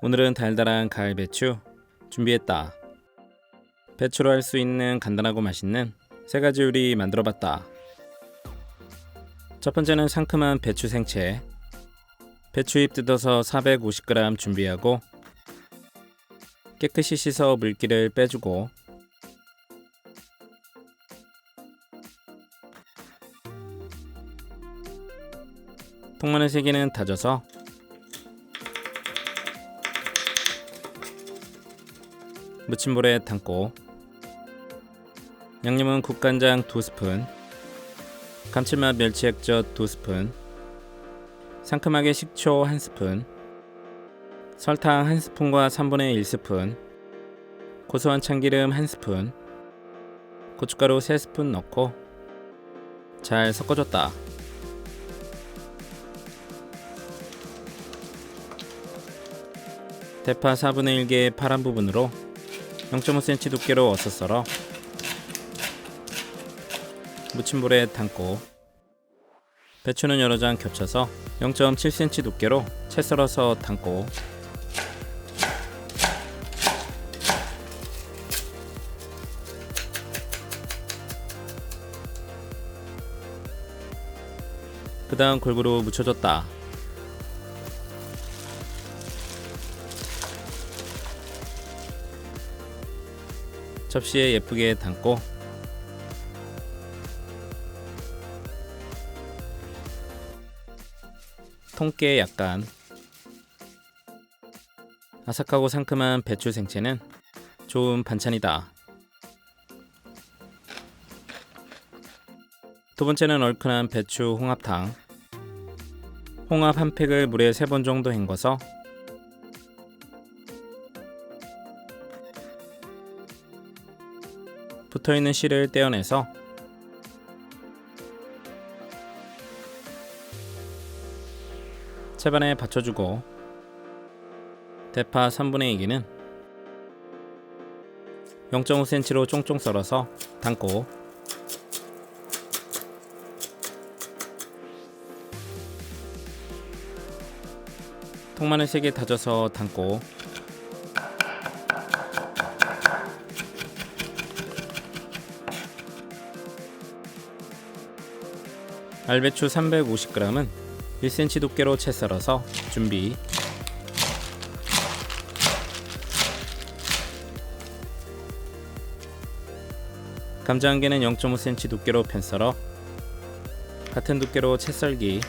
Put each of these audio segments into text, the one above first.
오늘은 달달한 가을 배추 준비했다. 배추로 할 수 있는 간단하고 맛있는 세 가지 요리 만들어봤다. 첫 번째는 상큼한 배추 생채. 배추잎 뜯어서 450g 준비하고 깨끗이 씻어 물기를 빼주고 통마늘 3개는 다져서 무침볼에 담고 양념은 국간장 2스푼, 감칠맛 멸치액젓 2스푼, 상큼하게 식초 1스푼, 설탕 1스푼과 3분의 1스푼, 고소한 참기름 1스푼, 고춧가루 3스푼 넣고 잘 섞어줬다. 대파 4분의 1개 파란 부분으로 0.5cm 두께로 어슷 썰어 무침볼에 담고 배추는 여러 장 겹쳐서 0.7cm 두께로 채 썰어서 담고 그 다음 골고루 묻혀줬다. 접시에 예쁘게 담고 통깨 약간. 아삭하고 상큼한 배추 생채는 좋은 반찬이다. 두 번째는 얼큰한 배추 홍합탕. 홍합 한 팩을 물에 3번 정도 헹궈서 붙어있는 씨를 떼어내서 채반에 받쳐주고 대파 3분의 2개는 0.5cm로 쫑쫑 썰어서 담고 통마늘 3개 다져서 담고 알배추 350g은 1cm 두께로 채 썰어서 준비. 감자 1개는 0.5cm 두께로 편 썰어 같은 두께로 채 썰기.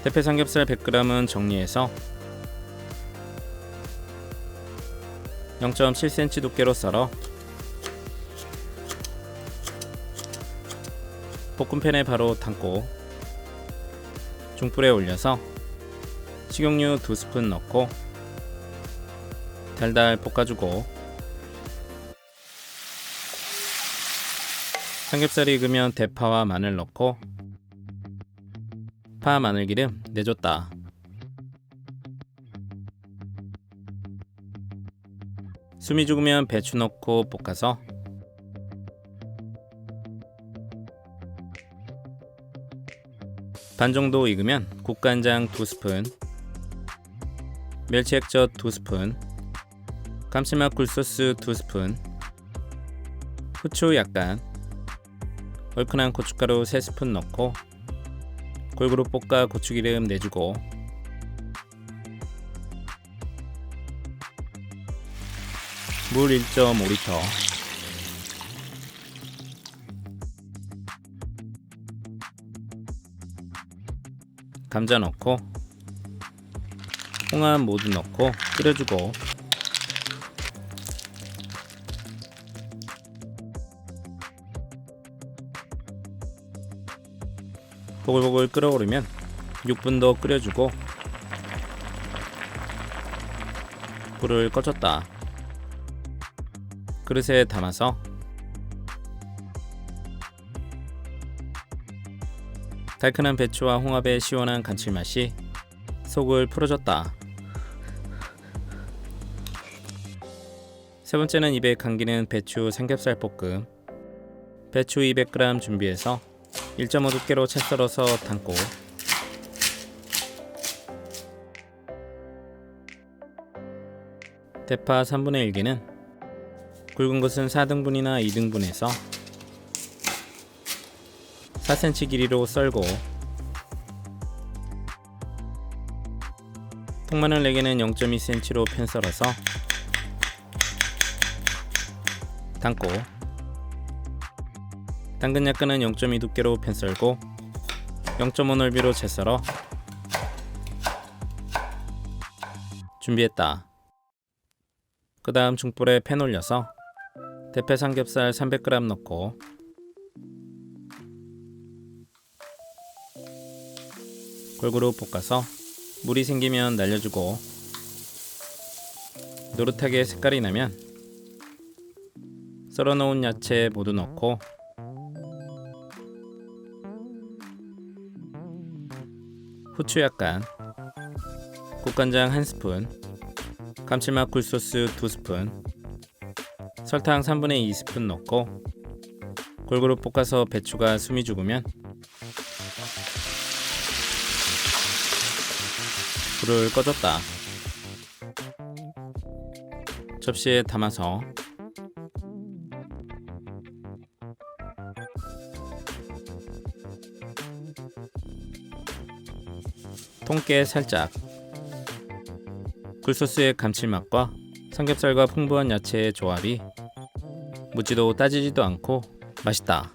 대패 삼겹살 100g은 정리해서 0.7cm 두께로 썰어 볶음팬에 바로 담고 중불에 올려서 식용유 2스푼 넣고 달달 볶아주고 삼겹살이 익으면 대파와 마늘 넣고 파 마늘기름 내줬다. 숨이 죽으면 배추 넣고 볶아서 반 정도 익으면 국간장 2스푼, 멸치액젓 2스푼, 감칠맛 굴소스 2스푼, 후추 약간, 얼큰한 고춧가루 3스푼 넣고 골고루 볶아 고추기름 내주고 물 1.5리터, 감자 넣고 홍합 모두 넣고 끓여주고 보글보글 끓어오르면 6분 더 끓여주고 불을 꺼줬다. 그릇에 담아서 달큰한 배추와 홍합의 시원한 감칠맛이 속을 풀어줬다. 세 번째는 입에 감기는 배추 삼겹살 볶음. 배추 200g 준비해서 1.5 두께로 채 썰어서 담고 대파 3분의 1개는 굵은 것은 4등분이나 2등분해서 4cm 길이로 썰고 통마늘 4개는 0.2cm로 편 썰어서 담고 당근 약간은 0.2 두께로 편 썰고 0.5 넓이로 채 썰어 준비했다. 그 다음 중불에 팬 올려서 대패 삼겹살 300g 넣고 골고루 볶아서 물이 생기면 날려주고 노릇하게 색깔이 나면 썰어 놓은 야채 모두 넣고 후추 약간, 국간장 1스푼, 감칠맛 굴소스 2스푼, 설탕 3분의 2스푼 넣고 골고루 볶아서 배추가 숨이 죽으면 불을 꺼줬다. 접시에 담아서 통깨 살짝, 굴소스의 감칠맛과 삼겹살과 풍부한 야채의 조합이 묻지도 따지지도 않고 맛있다.